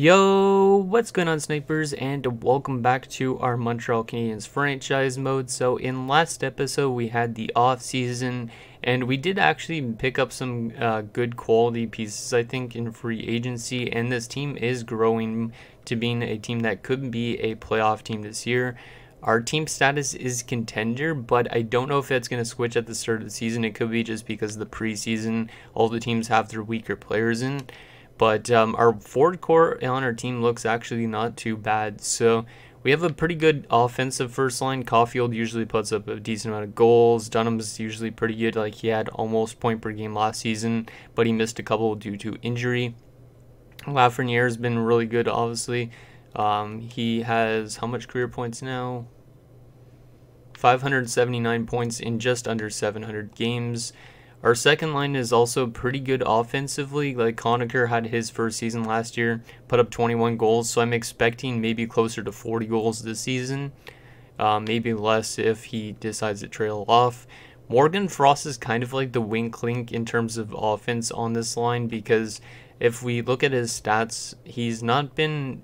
Yo, what's going on, snipers, and welcome back to our Montreal Canadiens franchise mode. So in last episode we had the off season, and we did actually pick up some good quality pieces, I think, in free agency, and this team is growing to being a team that could be a playoff team this year. Our team status is contender, but I don't know if that's going to switch at the start of the season. It could be just because of the preseason, all the teams have their weaker players in. But our forward core on our team looks actually not too bad. So we have a pretty good offensive first line. Caulfield usually puts up a decent amount of goals. Dunham's usually pretty good. Like, he had almost point per game last season, but he missed a couple due to injury. Lafreniere's been really good, obviously. He has how much career points now? 579 points in just under 700 games. Our second line is also pretty good offensively. Like, Conacher had his first season last year, put up 21 goals, so I'm expecting maybe closer to 40 goals this season. Maybe less if he decides to trail off. Morgan Frost is kind of like the wink link in terms of offense on this line, because if we look at his stats, he's not been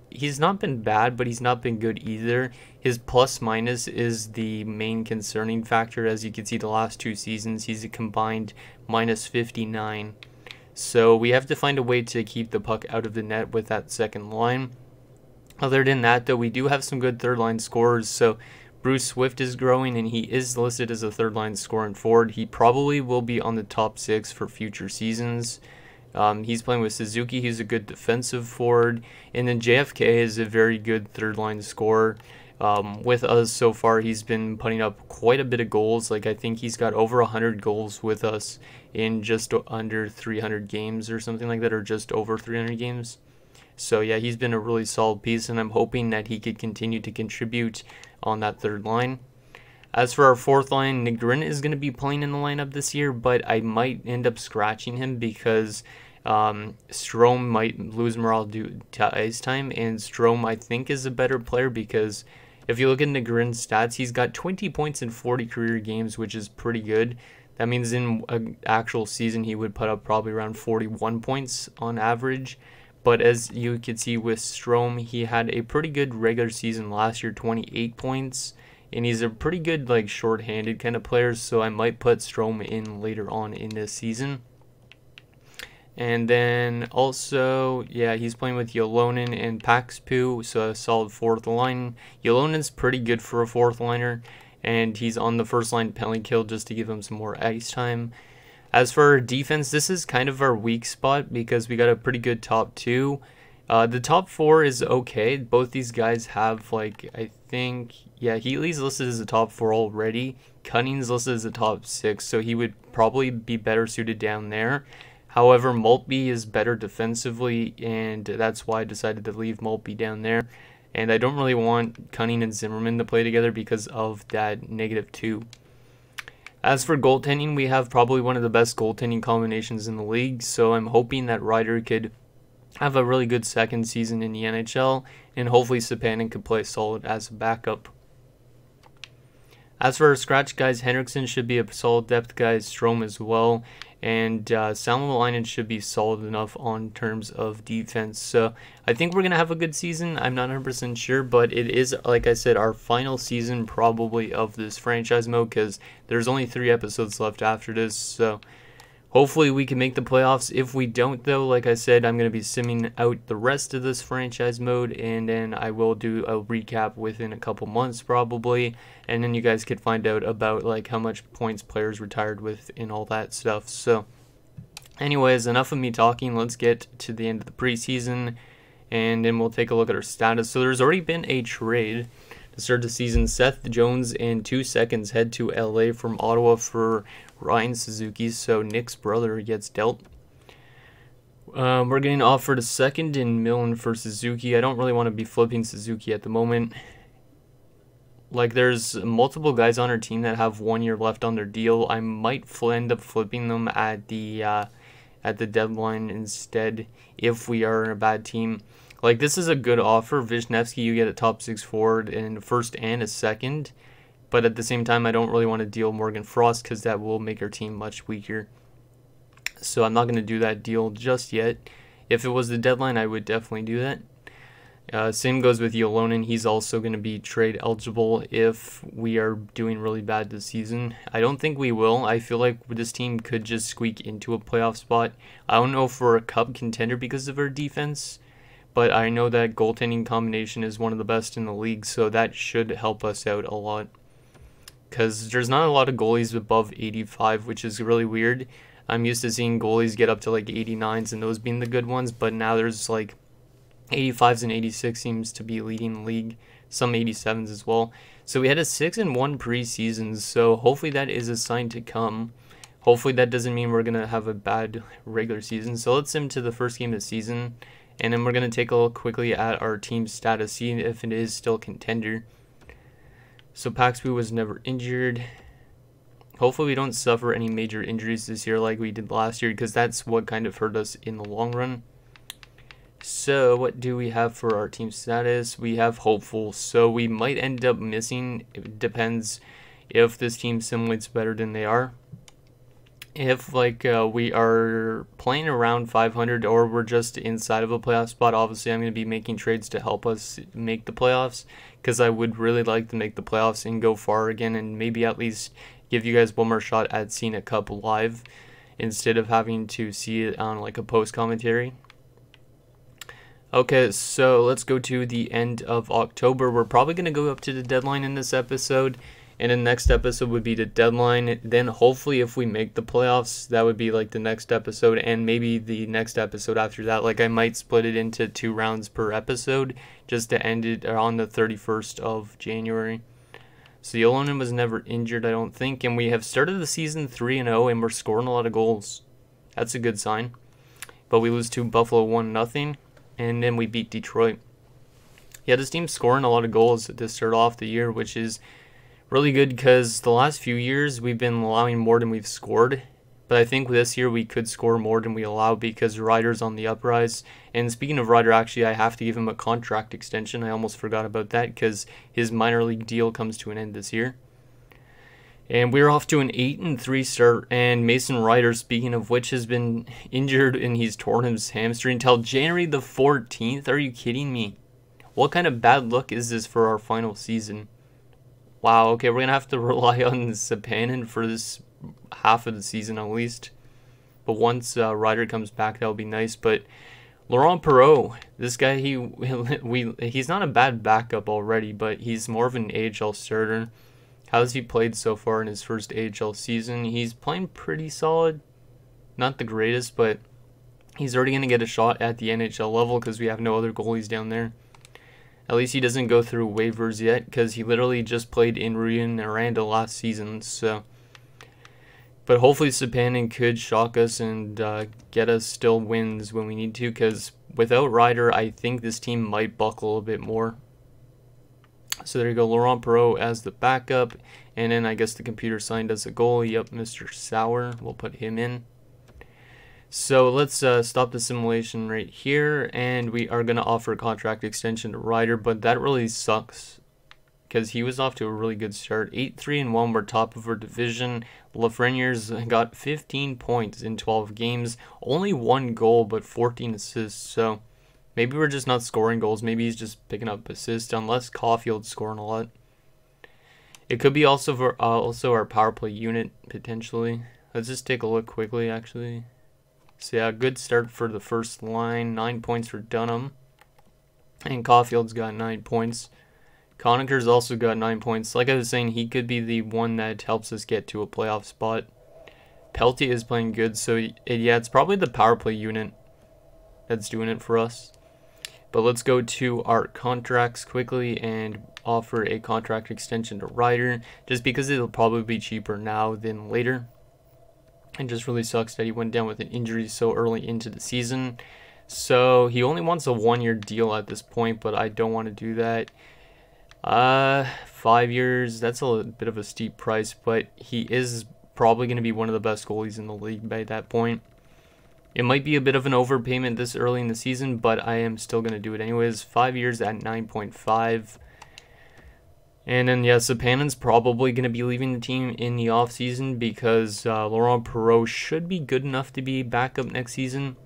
bad, but he's not been good either. His plus minus is the main concerning factor. As you can see, the last two seasons he's a combined minus 59. So we have to find a way to keep the puck out of the net with that second line. Other than that, though, we do have some good third line scorers. So Bruce Swift is growing, and he is listed as a third line scorer and forward. He probably will be on the top 6 for future seasons. He's playing with Suzuki. He's a good defensive forward. And then JFK is a very good third line scorer. With us so far, he's been putting up quite a bit of goals. Like, I think he's got over 100 goals with us in just under 300 games or something like that, or just over 300 games. So yeah, he's been a really solid piece, and I'm hoping that he could continue to contribute on that third line. As for our fourth line, Negrin is going to be playing in the lineup this year, but I might end up scratching him because Strome might lose morale due to ice time, and Strome, I think, is a better player because if you look at Negrin's stats, he's got 20 points in 40 career games, which is pretty good. That means in an actual season he would put up probably around 41 points on average. But as you can see with Strome, he had a pretty good regular season last year, 28 points. And he's a pretty good, like, short-handed kind of player, so I might put Strome in later on in this season. And then also, yeah, he's playing with Yolonen and Paxpu, so a solid fourth line. Yolonen's pretty good for a fourth liner, and he's on the first line penalty kill just to give him some more ice time. As for our defense, this is kind of our weak spot because we got a pretty good top 2. The top 4 is okay. Both these guys have, like, I think, yeah, Healy's listed as a top 4 already. Cunning's listed as a top 6, so he would probably be better suited down there. However, Maltby is better defensively, and that's why I decided to leave Maltby down there. And I don't really want Cunning and Zimmerman to play together because of that -2. As for goaltending, we have probably one of the best goaltending combinations in the league, so I'm hoping that Ryder could have a really good second season in the NHL, and hopefully Sepanen could play solid as a backup. As for our scratch guys, Henriksen should be a solid depth guy, Strome as well, and Salmelainen should be solid enough on terms of defense. So I think we're going to have a good season. I'm not 100% sure, but it is, like I said, our final season probably of this franchise mode because there's only 3 episodes left after this. So hopefully we can make the playoffs. If we don't, though, like I said, I'm going to be simming out the rest of this franchise mode, and then I will do a recap within a couple months probably, and then you guys could find out about, like, how much points players retired with and all that stuff. So anyways, enough of me talking. Let's get to the end of the preseason, and then we'll take a look at our status. So there's already been a trade to start the season. Seth Jones and 2 seconds head to LA from Ottawa for Ryan Suzuki, so Nick's brother gets dealt. We're getting offered a second in Milne for Suzuki. I don't really want to be flipping Suzuki at the moment. Like, there's multiple guys on our team that have 1 year left on their deal. I might end up flipping them at the deadline instead if we are in a bad team. Like, this is a good offer. Vishnevsky, you get a top 6 forward and a first and a second. But at the same time, I don't really want to deal Morgan Frost because that will make our team much weaker. So I'm not going to do that deal just yet. If it was the deadline, I would definitely do that. Same goes with Yolonen. He's also going to be trade eligible if we are doing really bad this season. I don't think we will. I feel like this team could just squeak into a playoff spot. I don't know if we're a cup contender because of our defense, but I know that goaltending combination is one of the best in the league, so that should help us out a lot. Because there's not a lot of goalies above 85, which is really weird. I'm used to seeing goalies get up to like 89s and those being the good ones, but now there's like 85s and 86 seems to be leading the league, some 87s as well. So we had a 6-1 preseason, so hopefully that is a sign to come. Hopefully that doesn't mean we're going to have a bad regular season. So let's sim to the first game of the season, and then we're going to take a look quickly at our team status, see if it is still contender. So Paxbu was never injured. Hopefully we don't suffer any major injuries this year like we did last year, because that's what kind of hurt us in the long run. So what do we have for our team status? We have hopeful, so we might end up missing. It depends if this team simulates better than they are. If we are playing around 500 or we're just inside of a playoff spot, obviously I'm going to be making trades to help us make the playoffs, because I would really like to make the playoffs and go far again, and maybe at least give you guys one more shot at seeing a cup live instead of having to see it on like a post commentary. Okay, so let's go to the end of October. We're probably going to go up to the deadline in this episode, and the next episode would be the deadline. Then hopefully if we make the playoffs, that would be like the next episode, and maybe the next episode after that. Like I might split it into 2 rounds per episode just to end it on the 31st of January. So Yolonen was never injured, I don't think, and we have started the season 3-0 and we're scoring a lot of goals. That's a good sign. But we lose to Buffalo 1-0. And then we beat Detroit. Yeah, this team's scoring a lot of goals to start off the year, which is really good because the last few years we've been allowing more than we've scored. But I think this year we could score more than we allow because Ryder's on the uprise. And speaking of Ryder, actually, I have to give him a contract extension. I almost forgot about that because his minor league deal comes to an end this year. And we're off to an 8-3 start, and Mason Ryder, speaking of which, has been injured and he's torn his hamstring until January the 14th. Are you kidding me? What kind of bad luck is this for our final season? Wow, okay, we're going to have to rely on SnipeNScore for this half of the season at least. But once Ryder comes back, that'll be nice. But Laurent Perreault, this guy, he's not a bad backup already, but he's more of an AHL starter. How has he played so far in his first AHL season? He's playing pretty solid. Not the greatest, but he's already going to get a shot at the NHL level because we have no other goalies down there. At least he doesn't go through waivers yet because he literally just played in Rio Grande last season. So, but hopefully SnipeNScore could shock us and get us still wins when we need to, because without Ryder, I think this team might buckle a bit more. So there you go, Laurent Perreault as the backup, and then I guess the computer signed as a goal. Yep, Mr. Sauer, we'll put him in. So let's stop the simulation right here, and we are going to offer a contract extension to Ryder, but that really sucks because he was off to a really good start. 8-3-1, we're top of our division. Lafreniere's got 15 points in 12 games, only 1 goal but 14 assists, so maybe we're just not scoring goals. Maybe he's just picking up assists, unless Caulfield's scoring a lot. It could be also for our power play unit, potentially. Let's just take a look quickly, actually. So yeah, good start for the first line. 9 points for Dunham. And Caulfield's got 9 points. Conacher's also got 9 points. Like I was saying, he could be the one that helps us get to a playoff spot. Pelty is playing good, so yeah, it's probably the power play unit that's doing it for us. But let's go to our contracts quickly and offer a contract extension to Ryder, just because it'll probably be cheaper now than later. It just really sucks that he went down with an injury so early into the season. So he only wants a 1-year deal at this point, but I don't want to do that. 5 years, that's a bit of a steep price, but he is probably going to be one of the best goalies in the league by that point. It might be a bit of an overpayment this early in the season, but I am still going to do it anyways. 5 years at 9.5. And then, yeah, SnipeNScore's probably going to be leaving the team in the offseason because Laurent Perreault should be good enough to be back up next season.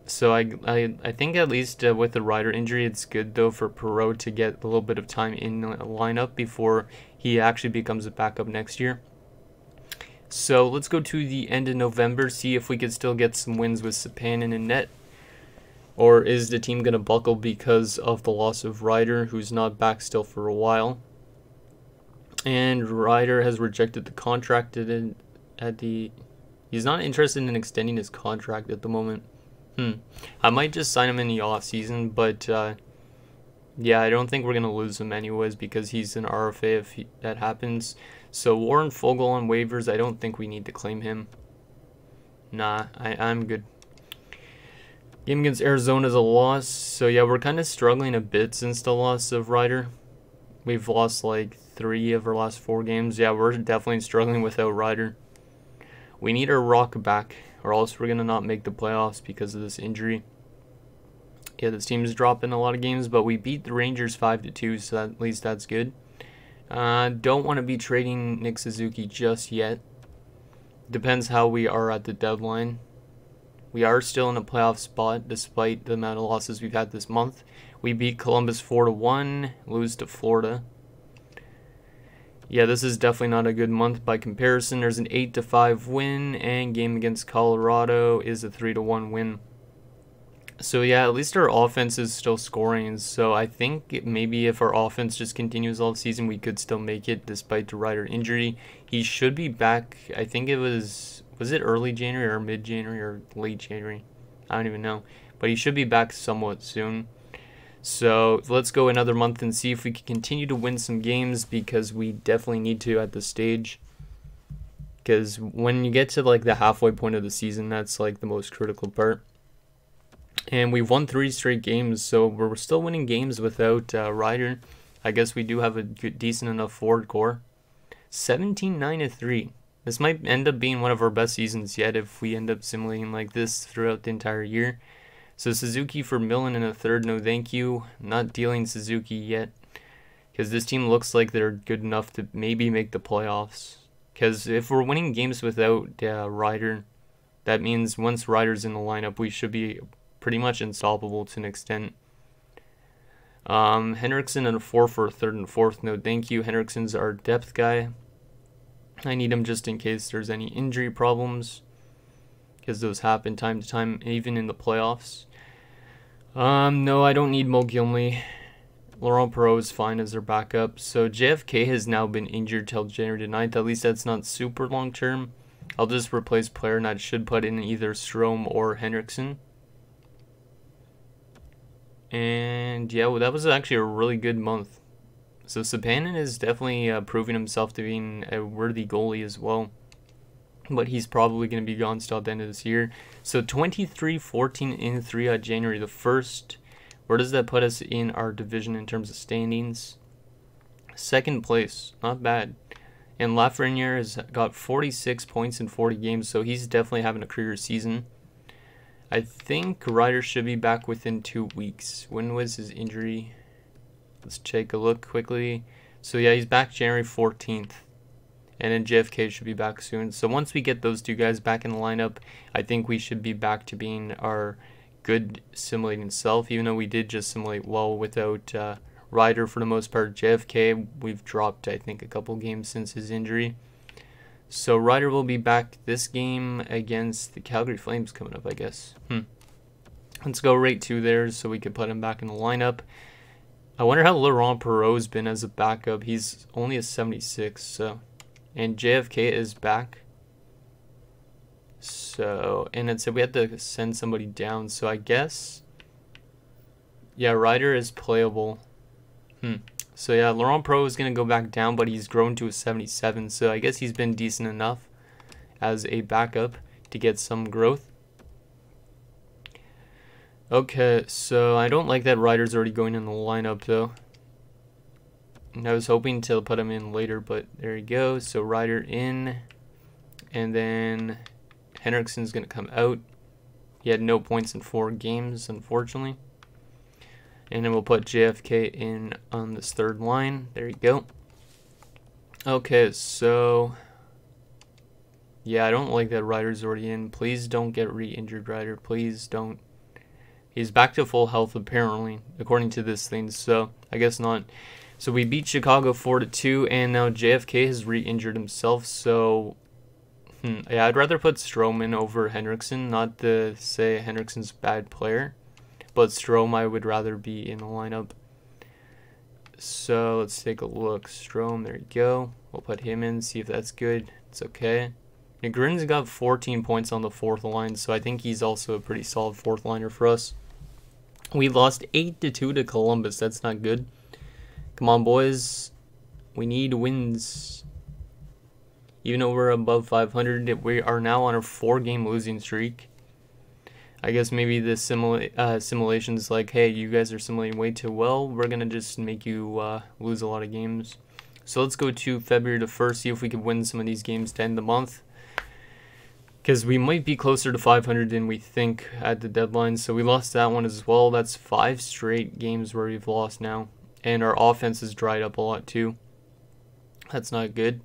So I think at least with the Ryder injury, it's good though for Perreault to get a little bit of time in the lineup before he actually becomes a backup next year. So let's go to the end of November, see if we could still get some wins with Sepanen in net. Or is the team going to buckle because of the loss of Ryder, who's not back still for a while? And Ryder has rejected the contract he's not interested in extending his contract at the moment. I might just sign him in the off season, but yeah, I don't think we're gonna lose him anyways because he's an RFA if that happens. So Warren Fogle on waivers, I don't think we need to claim him. Nah, I'm good. Game against Arizona is a loss, so yeah, we're kind of struggling a bit since the loss of Ryder. We've lost like 3 of our last 4 games. Yeah, we're definitely struggling without Ryder. We need our rock back, or else we're going to not make the playoffs because of this injury. Yeah, this team is dropping a lot of games, but we beat the Rangers 5-2, so at least that's good. Don't want to be trading Nick Suzuki just yet. Depends how we are at the deadline. We are still in a playoff spot despite the amount of losses we've had this month. We beat Columbus 4-1, lose to Florida. Yeah, this is definitely not a good month by comparison. There's an 8-5 win, and game against Colorado is a 3-1 win. So yeah, at least our offense is still scoring. So I think maybe if our offense just continues all season, we could still make it despite the Ryder injury. He should be back. I think it was it early January or mid-January or late January? I don't even know. But he should be back somewhat soon. So let's go another month and see if we can continue to win some games, because we definitely need to at this stage. Because when you get to like the halfway point of the season, that's like the most critical part. And we've won 3 straight games, so we're still winning games without Ryder. I guess we do have a decent enough forward core. 17-9-3. This might end up being one of our best seasons yet if we end up simulating like this throughout the entire year. So Suzuki for Millen in a third, no thank you. Not dealing Suzuki yet, because this team looks like they're good enough to maybe make the playoffs. Because if we're winning games without Ryder, that means once Ryder's in the lineup, we should be pretty much unstoppable to an extent. Henriksen in a 4 for a third and fourth, no thank you. Henriksen's our depth guy. I need him just in case there's any injury problems, because those happen time to time, even in the playoffs. No, I don't need Mo Gilmley. Laurent Perreault is fine as their backup. So JFK has now been injured till January 9th. At least that's not super long term. I'll just replace player, and I should put in either Strome or Henriksen. And yeah, well, that was actually a really good month. So Sepanen is definitely proving himself to being a worthy goalie as well. But he's probably going to be gone still at the end of this year. So 23-14-3 on January the 1st. Where does that put us in our division in terms of standings? 2nd place. Not bad. And Lafreniere has got 46 points in 40 games. So he's definitely having a career season. I think Ryder should be back within 2 weeks. When was his injury? Let's take a look quickly. So yeah, he's back January 14th. And then JFK should be back soon. So once we get those 2 guys back in the lineup, I think we should be back to being our good simulating self. Even though we did just simulate well without Ryder for the most part. JFK, we've dropped, I think, a couple games since his injury. So Ryder will be back this game against the Calgary Flames coming up, I guess. Let's go right to there so we can put him back in the lineup. I wonder how Laurent Perreault's been as a backup. He's only a 76, so... And JFK is back. So, and it said we had to send somebody down, so I guess... Yeah, Ryder is playable. So yeah, Laurent Perreault is going to go back down, but he's grown to a 77, so I guess he's been decent enough as a backup to get some growth. Okay, so I don't like that Ryder's already going in the lineup, though. And I was hoping to put him in later, but there you go. So Ryder in, and then Henriksen's going to come out. He had no points in 4 games, unfortunately. And then we'll put JFK in on this 3rd line. There you go. Okay, so... Yeah, I don't like that Ryder's already in. Please don't get re-injured, Ryder. Please don't. He's back to full health apparently, according to this thing, so I guess not. So we beat Chicago 4-2, and now JFK has re-injured himself, so yeah, I'd rather put Stroman over Henriksen, not to say Henriksen's a bad player, but Strome I would rather be in the lineup. So let's take a look. Strome, there you go. We'll put him in, see if that's good. It's okay. Negrin's got 14 points on the fourth line, so I think he's also a pretty solid fourth liner for us. We lost 8-2 to Columbus. That's not good. Come on, boys. We need wins. Even though we're above 500, we are now on a 4-game losing streak. I guess maybe the simulation's like, hey, you guys are simulating way too well. We're going to just make you lose a lot of games. So let's go to February the 1st, see if we can win some of these games to end the month. Because we might be closer to 500 than we think at the deadline. So we lost that one as well. That's 5 straight games where we've lost now. And our offense has dried up a lot too. That's not good.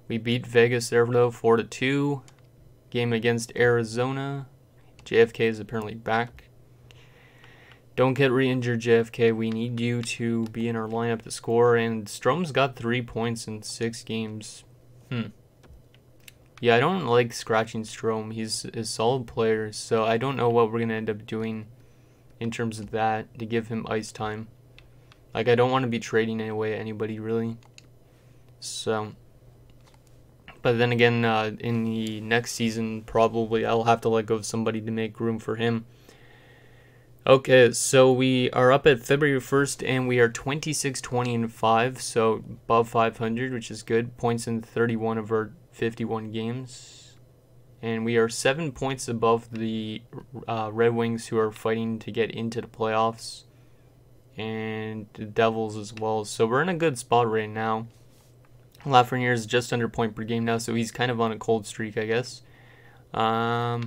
We beat Vegas there though, 4-2. Game against Arizona. JFK is apparently back. Don't get re-injured, JFK. We need you to be in our lineup to score. And Strome's got 3 points in 6 games. Yeah, I don't like scratching Strome. He's a solid player, so I don't know what we're going to end up doing in terms of that to give him ice time. Like, I don't want to be trading away anybody, really. So, but then again, in the next season, probably I'll have to let go of somebody to make room for him. Okay, so we are up at February 1st, and we are 26-20-5, so above 500, which is good. Points in 31 of our 51 games. And we are 7 points above the Red Wings, who are fighting to get into the playoffs, and the Devils as well. So we're in a good spot right now. Lafreniere is just under point per game now, so he's kind of on a cold streak, I guess. We're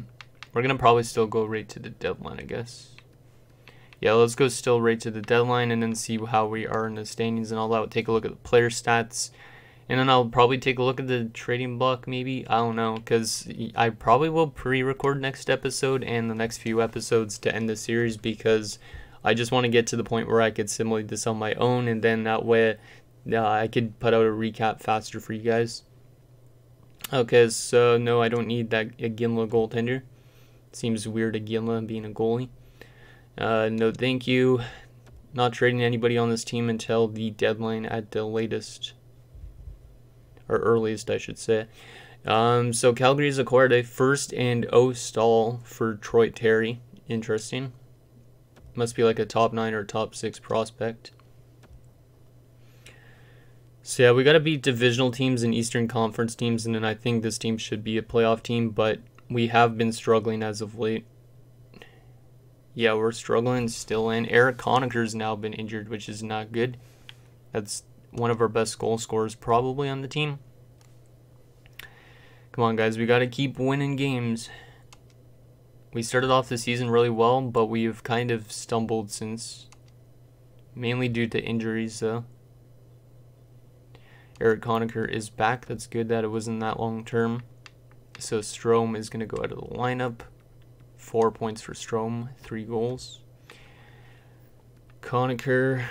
going to probably still go right to the deadline, I guess. Yeah, let's go still right to the deadline and then see how we are in the standings and all that. We'll take a look at the player stats. And then I'll probably take a look at the trading block, maybe. I don't know, because I probably will pre-record next episode and the next few episodes to end the series, because I just want to get to the point where I could simulate this on my own, and then that way I could put out a recap faster for you guys. Okay, so no, I don't need that Iginla goaltender. Seems weird, Iginla being a goalie. No, thank you. Not trading anybody on this team until the deadline at the latest. Or earliest, I should say. So Calgary has acquired a first and O stall for Troy Terry. Interesting. Must be like a top 9 or top 6 prospect. So yeah, we got to beat divisional teams and Eastern Conference teams, and then I think this team should be a playoff team, but we have been struggling as of late. Yeah, we're struggling still, and Eric Conacher's now been injured, which is not good. That's one of our best goal scorers probably on the team. Come on, guys, we got to keep winning games. We started off the season really well, but we've kind of stumbled since, mainly due to injuries, though. Eric Conacher is back. That's good that it wasn't that long term. So Strome is going to go out of the lineup. 4 points for Strome, 3 goals. Conacher,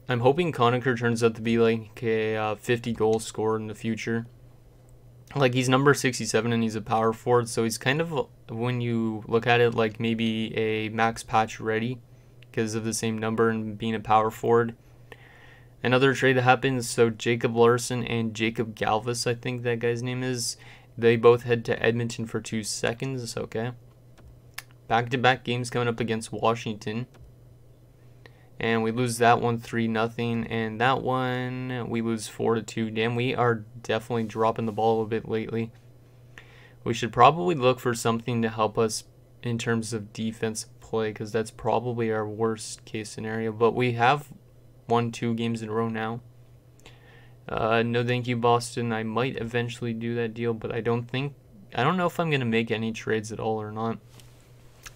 I'm hoping Conacher turns out to be like a 50 goal scorer in the future. Like, he's number 67 and he's a power forward, so he's kind of, when you look at it, like maybe a Max Pacioretty because of the same number and being a power forward. Another trade that happens, so Jacob Larson and Jacob Galvis, I think that guy's name is, they both head to Edmonton for 2 seconds. Okay. Back-to-back games coming up against Washington. And we lose that one 3-0, and that one we lose 4-2. Damn, we are definitely dropping the ball a little bit lately. We should probably look for something to help us in terms of defensive play, because that's probably our worst case scenario. But we have won 2 games in a row now. No thank you, Boston. I might eventually do that deal, but I don't know if I'm going to make any trades at all or not.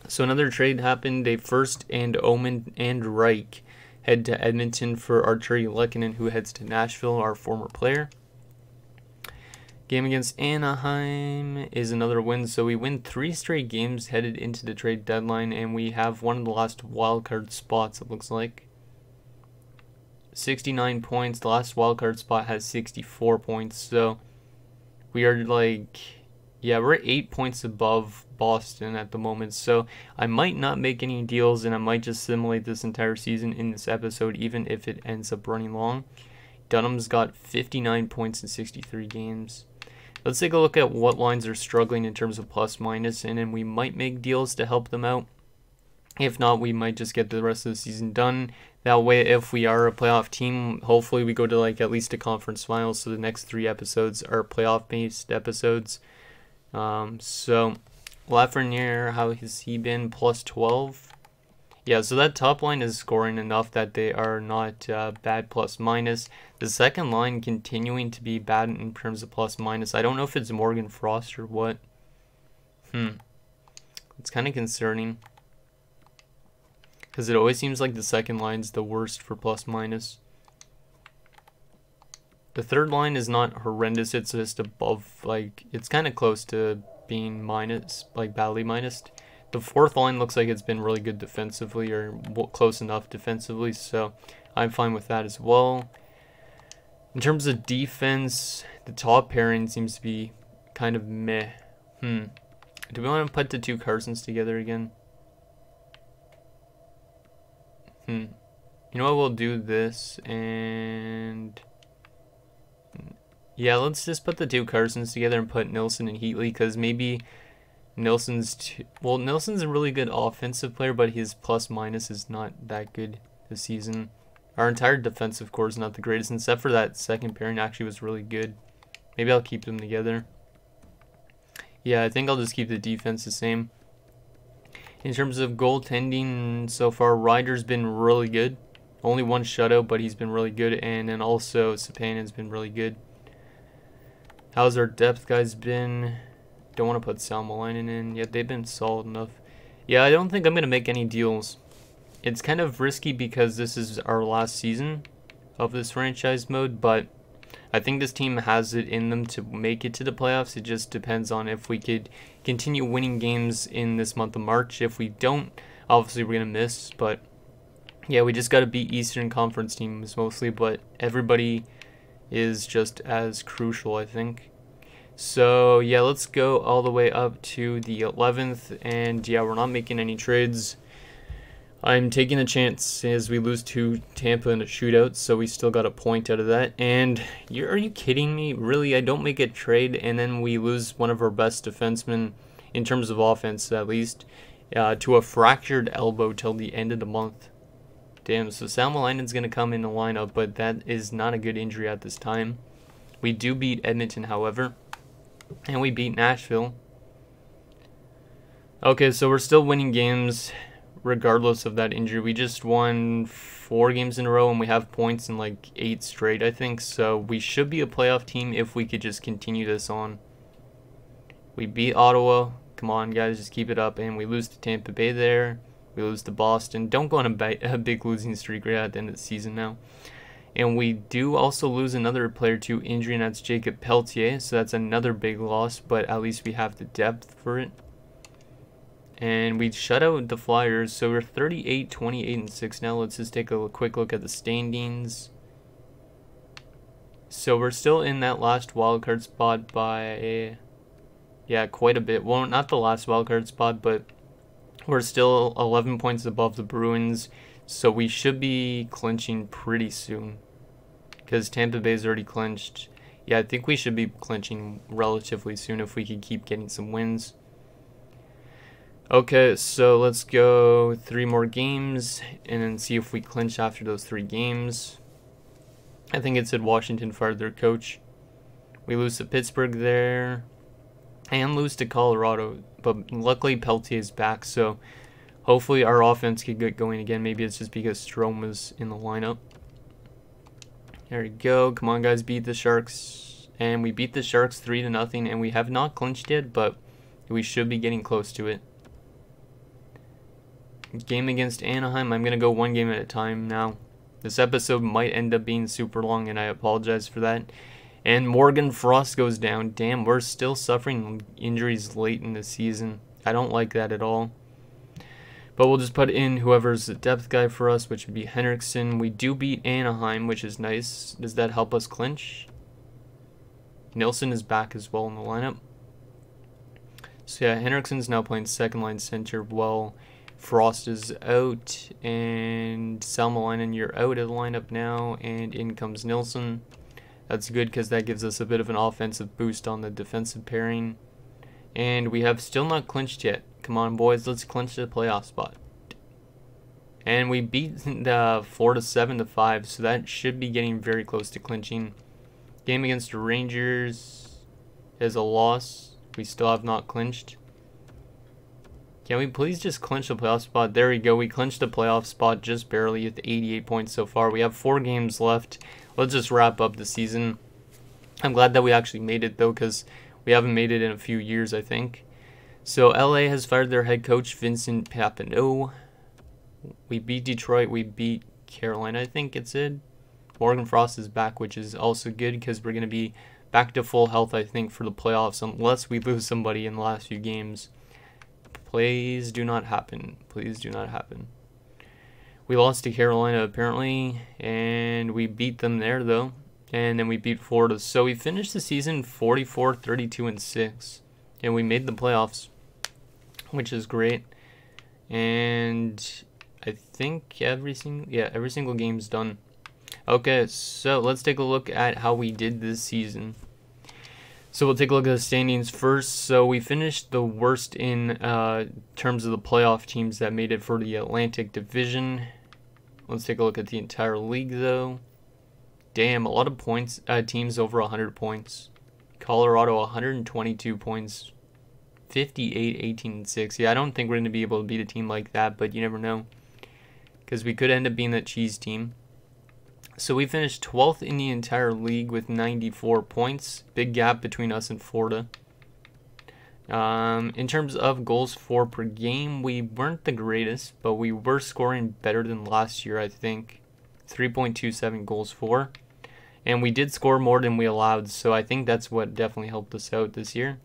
So another trade happened. A first and Omen and Reich head to Edmonton for Arturi Lehkonen, who heads to Nashville, our former player. Game against Anaheim is another win, so we win 3 straight games headed into the trade deadline, and we have one of the last wildcard spots, it looks like. 69 points. The last wildcard spot has 64 points, so we are like, yeah, we're 8 points above Boston at the moment, so I might not make any deals, and I might just simulate this entire season in this episode, even if it ends up running long. Dunham's got 59 points in 63 games. Let's take a look at what lines are struggling in terms of plus minus, and then we might make deals to help them out. If not, we might just get the rest of the season done. That way, if we are a playoff team, hopefully we go to like at least a conference finals, so the next 3 episodes are playoff-based episodes. So Lafreniere, how has he been? Plus 12. Yeah, so that top line is scoring enough that they are not bad plus minus. The second line continuing to be bad in terms of plus minus. I don't know if it's Morgan Frost or what. It's kind of concerning, because it always seems like the second line's the worst for plus minus. The third line is not horrendous. It's just above, like, it's kind of close to being minus, like badly minused. The fourth line looks like it's been really good defensively, or close enough defensively, so I'm fine with that as well. In terms of defense, the top pairing seems to be kind of meh. Do we want to put the 2 Carsons together again? You know what, we'll do this, and yeah, let's just put the 2 Carsons together and put Nilsson and Heatley, because maybe Nilsson's a really good offensive player, but his plus minus is not that good this season. Our entire defensive core is not the greatest, except for that second pairing actually was really good. Maybe I'll keep them together. Yeah, I think I'll just keep the defense the same. In terms of goaltending so far, Ryder's been really good. Only 1 shutout, but he's been really good, and then also Sapanen's been really good. How's our depth guys been? Don't want to put Salmelainen in yet. They've been solid enough. Yeah, I don't think I'm going to make any deals. It's kind of risky because this is our last season of this franchise mode, but I think this team has it in them to make it to the playoffs. It just depends on if we could continue winning games in this month of March. If we don't, obviously we're going to miss, but yeah, we just got to beat Eastern Conference teams mostly, but everybody is just as crucial, I think. So yeah, let's go all the way up to the 11th, and yeah, we're not making any trades. I'm taking a chance as we lose to Tampa in a shootout, so we still got a point out of that. And are you kidding me? Really, I don't make a trade, and then we lose one of our best defensemen, in terms of offense at least, to a fractured elbow till the end of the month. Damn, so Salmelainen's going to come in the lineup, but that is not a good injury at this time. We do beat Edmonton, however, and we beat Nashville. Okay, so we're still winning games regardless of that injury. We just won 4 games in a row, and we have points in like 8 straight, I think. So we should be a playoff team if we could just continue this on. We beat Ottawa. Come on, guys, just keep it up. And we lose to Tampa Bay there. We lose to Boston. Don't go on a big losing streak right at the end of the season now. And we do also lose another player to injury, and that's Jacob Peltier. So that's another big loss, but at least we have the depth for it. And we shut out the Flyers, so we're 38, 28, and 6 now. Let's just take a quick look at the standings. So we're still in that last wildcard spot by, yeah, quite a bit. Well, not the last wildcard spot, but we're still 11 points above the Bruins. So we should be clinching pretty soon, because Tampa Bay's already clinched. Yeah, I think we should be clinching relatively soon if we could keep getting some wins. Okay, so let's go 3 more games and then see if we clinch after those 3 games. I think it said Washington fired their coach. We lose to Pittsburgh there and lose to Colorado, but luckily Peltier is back, so hopefully our offense could get going again. Maybe it's just because Strome was in the lineup. There we go. Come on, guys, beat the Sharks. And we beat the Sharks 3-0, and we have not clinched yet, but we should be getting close to it. Game against Anaheim. I'm going to go 1 game at a time now. This episode might end up being super long, and I apologize for that. And Morgan Frost goes down. Damn, we're still suffering injuries late in the season. I don't like that at all. But we'll just put in whoever's the depth guy for us, which would be Henriksen. We do beat Anaheim, which is nice. Does that help us clinch? Nilsson is back as well in the lineup. So yeah, Henriksen's now playing second line center while Frost is out. And Salmelainen, you're out of the lineup now. And in comes Nilsson. That's good because that gives us a bit of an offensive boost on the defensive pairing. And we have still not clinched yet. Come on, boys, let's clinch the playoff spot. And we beat the Florida 7-5, so that should be getting very close to clinching. Game against the Rangers is a loss. We still have not clinched. Can we please just clinch the playoff spot? There we go. We clinched the playoff spot just barely with 88 points so far. We have 4 games left. Let's just wrap up the season. I'm glad that we actually made it, though, because we haven't made it in a few years, I think. So LA has fired their head coach, Vincent Papineau. We beat Detroit. We beat Carolina, I think it's it. Morgan Frost is back, which is also good because we're going to be back to full health, I think, for the playoffs, unless we lose somebody in the last few games. Please do not happen. Please do not happen. We lost to Carolina, apparently, and we beat them there, though. And then we beat Florida. So we finished the season 44, 32, and 6. And we made the playoffs, which is great. And I think every single game's done. Okay, so let's take a look at how we did this season. So we'll take a look at the standings first. So we finished the worst in terms of the playoff teams that made it for the Atlantic Division. Let's take a look at the entire league, though. Damn, a lot of points. Teams over 100 points. Colorado 122 points. 58, 18, and 6. Yeah, I don't think we're going to be able to beat a team like that, but you never know. Because we could end up being that cheese team. So we finished 12th in the entire league with 94 points. Big gap between us and Florida. In terms of goals for per game, we weren't the greatest, but we were scoring better than last year, I think. 3.27 goals for. And we did score more than we allowed, so I think that's what definitely helped us out this year.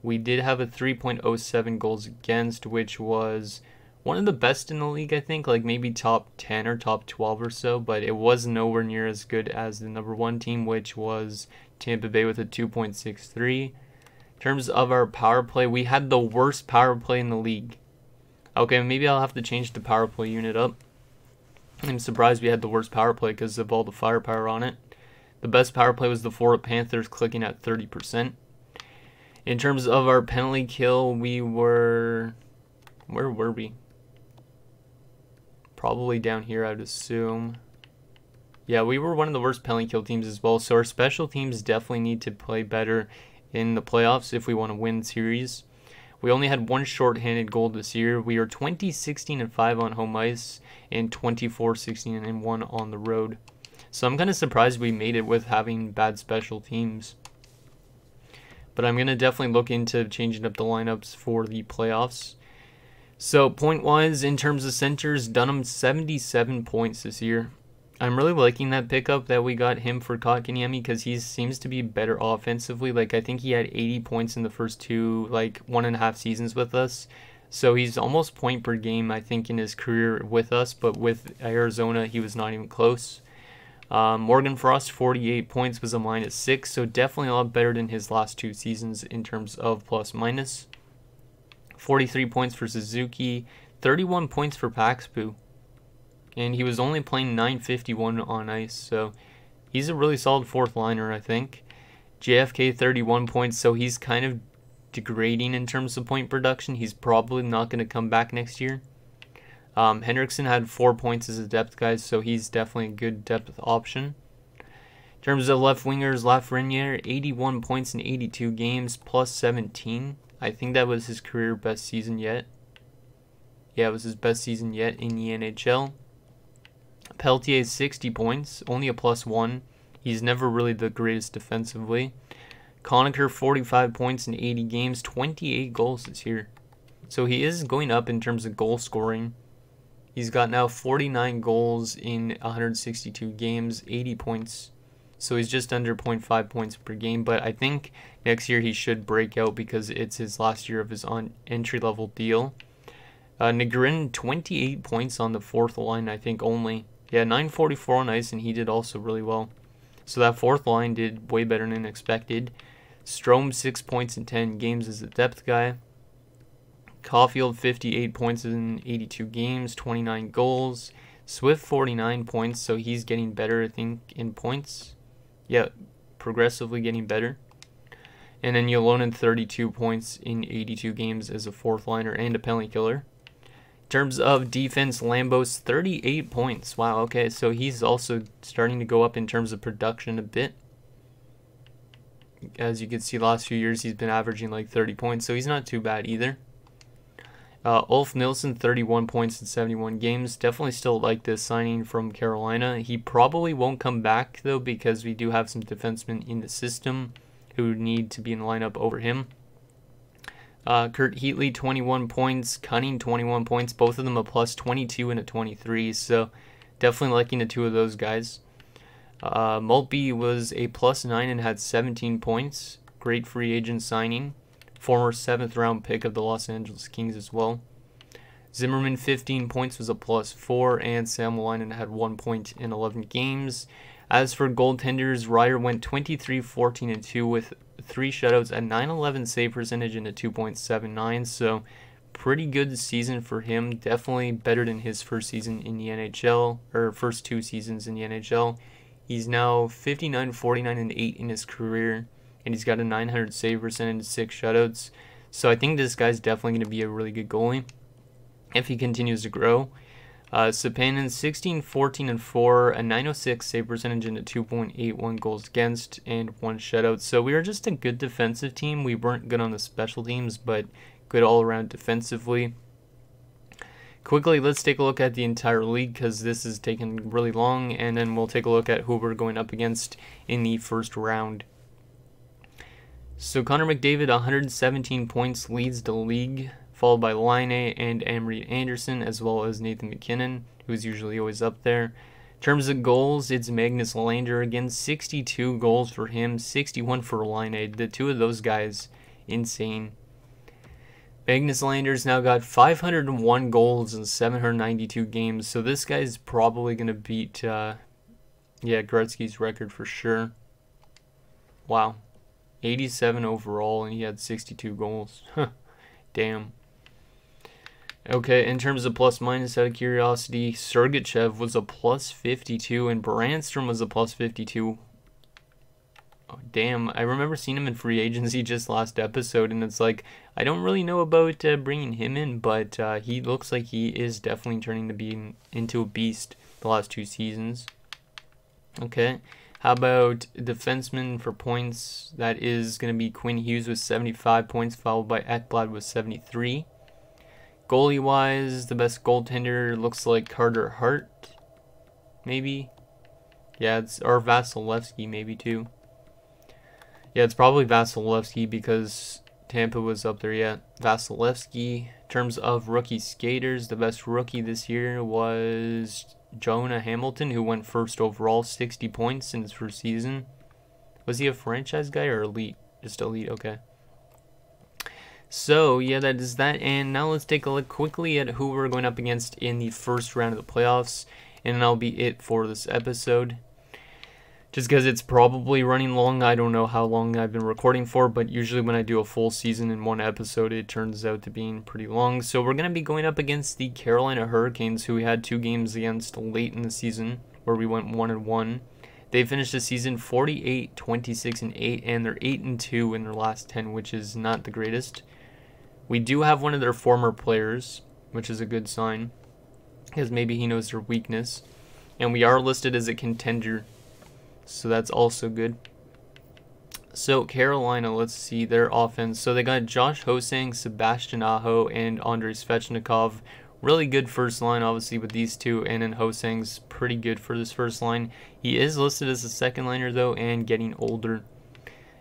We did have a 3.07 goals against, which was one of the best in the league, I think, like maybe top 10 or top 12 or so, but it was nowhere near as good as the number 1 team, which was Tampa Bay with a 2.63. In terms of our power play, we had the worst power play in the league. Okay, maybe I'll have to change the power play unit up. I'm surprised we had the worst power play because of all the firepower on it. The best power play was the Florida Panthers, clicking at 30%. In terms of our penalty kill, we were... Where were we? Probably down here, I'd assume. Yeah, we were one of the worst penalty kill teams as well, so our special teams definitely need to play better in the playoffs if we want to win series. We only had 1 shorthanded goal this year. We are 20-16-5 on home ice and 24-16-1 on the road. So I'm kind of surprised we made it with having bad special teams. But I'm going to definitely look into changing up the lineups for the playoffs. So point-wise, in terms of centers, Dunham 77 points this year. I'm really liking that pickup that we got him for Kotkaniemi because he seems to be better offensively. Like, I think he had 80 points in the first 1.5 seasons with us. So he's almost point per game, I think, in his career with us. But with Arizona, he was not even close. Morgan Frost, 48 points, was a -6. So definitely a lot better than his last 2 seasons in terms of plus-minus. 43 points for Suzuki. 31 points for Paxpoo. And he was only playing 951 on ice, so he's a really solid 4th liner, I think. JFK 31 points, so he's kind of degrading in terms of point production. He's probably not going to come back next year. Henriksen had 4 points as a depth guy, so he's definitely a good depth option. In terms of left wingers, Lafreniere 81 points in 82 games, plus 17. I think that was his career best season yet. Yeah, it was his best season yet in the NHL. Peltier 60 points, only a +1. He's never really the greatest defensively. Conacher 45 points in 80 games, 28 goals this year. So he is going up in terms of goal scoring. He's got now 49 goals in 162 games, 80 points. So he's just under 0.5 points per game, but I think next year he should break out because it's his last year of his entry-level deal. Negrin, 28 points on the fourth line, I think only. Yeah, 944 on ice, and he did also really well. So that fourth line did way better than expected. Strome, 6 points in 10 games as a depth guy. Caulfield, 58 points in 82 games, 29 goals. Swift, 49 points, so he's getting better, I think, in points. Yeah, progressively getting better. And then Yolonen, 32 points in 82 games as a fourth liner and a penalty killer. In terms of defense, Lambos, 38 points. Wow, okay, so he's also starting to go up in terms of production a bit. As you can see, last few years he's been averaging like 30 points, so he's not too bad either. Ulf Nilsson, 31 points in 71 games. Definitely still like this signing from Carolina. He probably won't come back, though, because we do have some defensemen in the system who need to be in the lineup over him. Kurt Heatley, 21 points. Cunning, 21 points. Both of them a plus 22 and a 23, so definitely liking the two of those guys. Maltby was a plus 9 and had 17 points. Great free agent signing. Former 7th round pick of the Los Angeles Kings as well. Zimmerman, 15 points, was a plus 4, and Sam Wallinen had 1 point in 11 games. As for goaltenders, Ryer went 23, 14, and 2 with 3 shutouts, a 911 save percentage, and a 2.79. So pretty good season for him. Definitely better than his first season in the NHL, or first 2 seasons in the NHL. He's now 59, 49, and 8 in his career, and he's got a 900 save percentage, 6 shutouts. So I think this guy's definitely going to be a really good goalie if he continues to grow. Sapanen, 16, 14, and 4, a 906 save percentage, and a 2.81 goals against, and 1 shutout. So we were just a good defensive team. We weren't good on the special teams, but good all around defensively. Quickly, let's take a look at the entire league because this is taking really long, and then we'll take a look at who we're going up against in the first round. So Connor McDavid, 117 points, leads the league, followed by Line and Emery Anderson, as well as Nathan McKinnon, who's usually always up there. In terms of goals, it's Magnus Lander again, 62 goals for him, 61 for Line. The two of those guys, insane. Magnus Lander's now got 501 goals in 792 games, so this guy's probably going to beat Gretzky's record for sure. Wow. 87 overall, and he had 62 goals. Damn. Okay, in terms of plus minus, out of curiosity, Sergachev was a plus 52, and Brandstrom was a plus 52. Oh, damn, I remember seeing him in free agency just last episode, and it's like, I don't really know about bringing him in, but he looks like he is definitely turning to be into a beast the last 2 seasons. Okay. How about defenseman for points? That is going to be Quinn Hughes with 75 points, followed by Ekblad with 73. Goalie-wise, the best goaltender looks like Carter Hart, maybe. Yeah, or Vasilevsky maybe too. Yeah, it's probably Vasilevsky because Tampa was up there yet. Vasilevsky. In terms of rookie skaters, the best rookie this year was Jonah Hamilton, who went first overall, 60 points in his first season. Was he a franchise guy or elite? Just elite, okay. So, yeah, that is that. And now let's take a look quickly at who we're going up against in the first round of the playoffs. And that'll be it for this episode. Just because it's probably running long. I don't know how long I've been recording for, but usually when I do a full season in one episode, it turns out to being pretty long. So we're going to be going up against the Carolina Hurricanes, who we had 2 games against late in the season, where we went 1-1. They finished the season 48, 26, and 8, and they're 8-2 in their last 10, which is not the greatest. We do have one of their former players, which is a good sign, because maybe he knows their weakness. And we are listed as a contender, so that's also good. So Carolina, let's see their offense. So they got Josh Hosang, Sebastian Aho, and Andrei Svechnikov. Really good first line, obviously, with these two. And then Hosang's pretty good for this first line. He is listed as a second liner, though, and getting older.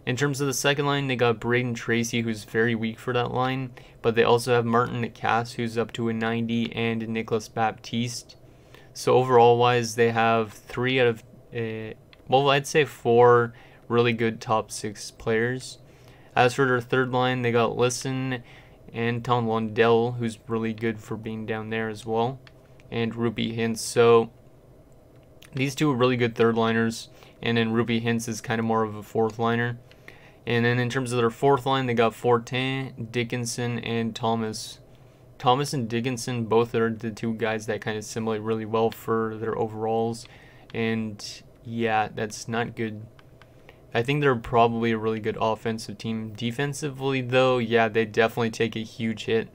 In terms of the second line, they got Braden Tracy, who's very weak for that line. But they also have Martin Necas, who's up to a 90, and Nicholas Baptiste. So overall-wise, they have 3 out of... well, I'd say 4 really good top 6 players. As for their third line, they got Listen and Tom Lundell, who's really good for being down there as well, and Ruby Hintz. So these two are really good third liners, and then Ruby Hintz is kind of more of a fourth liner. And then in terms of their fourth line, they got Fortin, Dickinson, and Thomas. Thomas and Dickinson both are the two guys that kind of assimilate really well for their overalls. And yeah, that's not good. I think they're probably a really good offensive team. Defensively, though, yeah, they definitely take a huge hit.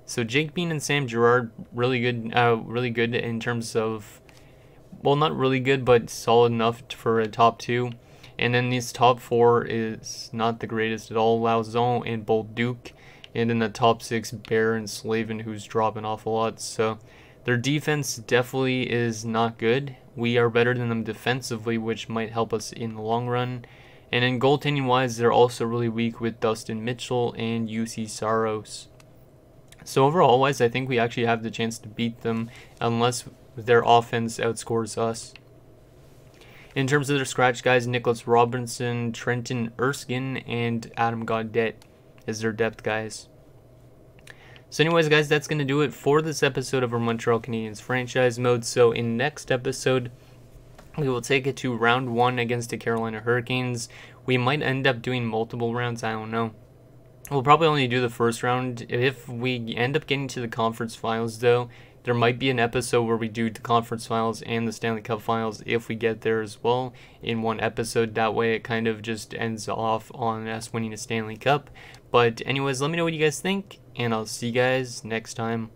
So Jake Bean and Sam Girard, really good in terms of, well, not really good, but solid enough for a top 2. And then these top 4 is not the greatest at all. Lauzon and Bolduc. And in the top 6, Bear and Slavin, who's dropping off a lot. So their defense definitely is not good. We are better than them defensively, which might help us in the long run. And then goaltending wise, they're also really weak with Dustin Mitchell and UC Saros. So overall wise, I think we actually have the chance to beat them unless their offense outscores us. In terms of their scratch guys, Nicholas Robinson, Trenton Erskine, and Adam Gaudette is their depth guys. So anyways, guys, that's going to do it for this episode of our Montreal Canadiens franchise mode. So in next episode, we will take it to round 1 against the Carolina Hurricanes. We might end up doing multiple rounds, I don't know. We'll probably only do the first round. If we end up getting to the conference finals, though, there might be an episode where we do the conference finals and the Stanley Cup finals if we get there as well in one episode. That way it kind of just ends off on us winning a Stanley Cup. But anyways, let me know what you guys think, and I'll see you guys next time.